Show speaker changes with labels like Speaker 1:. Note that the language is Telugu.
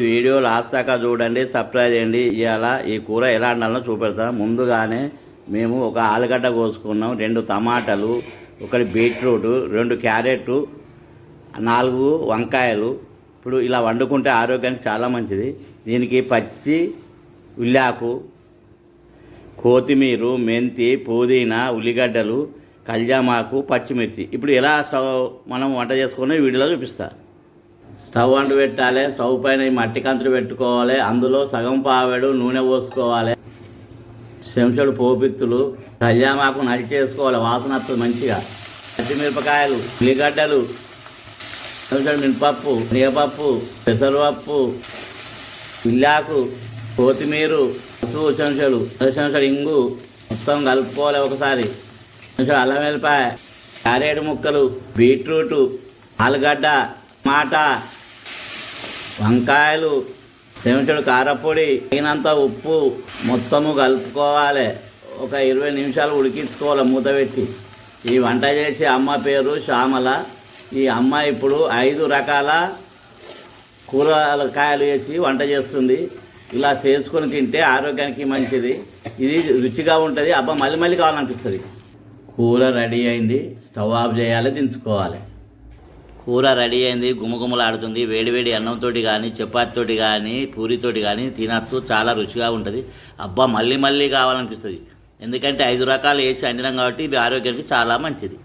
Speaker 1: వీడియో లాస్ట్ దాకా చూడండి, సబ్స్క్రైబ్ చేయండి. ఇవాళ ఈ కూర ఎలా వండాలో చూపెడతాం. ముందుగానే మేము ఒక ఆలుగడ్డ కోసుకున్నాం, 2 టమాటాలు, 1 బీట్రూట్, 2 క్యారెట్, 4 వంకాయలు. ఇప్పుడు ఇలా వండుకుంటే ఆరోగ్యానికి చాలా మంచిది. దీనికి పచ్చి ఉల్లాకు, కొత్తిమీర, మెంతి, పుదీనా, ఉల్లిగడ్డలు, కల్జామాకు, పచ్చిమిర్చి. ఇప్పుడు ఎలా స్టవ్ మనం వంట చేసుకునే వీడియోలో చూపిస్తా. స్టవ్ అంటు పెట్టాలి. స్టవ్ పైన ఈ మట్టి కంచులు పెట్టుకోవాలి. అందులో సగం పావెడు నూనె పోసుకోవాలి. చెంచాడు పోపిత్తులు, కల్జామాకు నడి చేసుకోవాలి, వాసన వస్తుంది మంచిగా. పచ్చిమిరపకాయలు, ఉల్లిగడ్డలు, చెంచాడు మినపప్పు, నీగపప్పు, పెసరపప్పు, ఉల్లాకు, కొత్తిమీర, పసుపు చెంచాడు ఇంగు మొత్తం కలుపుకోవాలి. ఒకసారి చెంచాడు అల్లం వెల్లిపాయ, క్యారెట్ ముక్కలు, బీట్రూట్, ఆలుగడ్డ, టమాటా, వంకాయలు, చెంచాడు కారపొడి, తగినంత ఉప్పు మొత్తము కలుపుకోవాలి. ఒక 20 నిమిషాలు ఉడికించుకోవాలి మూత పెట్టి. ఈ వంట చేసే అమ్మ పేరు శ్యామల. ఈ అమ్మ ఇప్పుడు 5 రకాల కూరగాయలు వేసి వంట చేస్తుంది. ఇలా చేసుకొని తింటే ఆరోగ్యానికి మంచిది. ఇది రుచిగా ఉంటుంది. అబ్బా మళ్ళీ మళ్ళీ కావాలనిపిస్తుంది. కూర రెడీ అయింది. స్టవ్ ఆఫ్ చేయాలి, దించుకోవాలి. కూర రెడీ అయింది, గుమగుమలాడుతుంది. వేడివేడి అన్నంతోటి కానీ, చపాతీతోటి కానీ, పూరితోటి కానీ తినచ్చు. చాలా రుచిగా ఉంటుంది. అబ్బా మళ్ళీ మళ్ళీ కావాలనిపిస్తుంది. ఎందుకంటే 5 రకాలు వేసి వండినాం కాబట్టి ఇది ఆరోగ్యానికి చాలా మంచిది.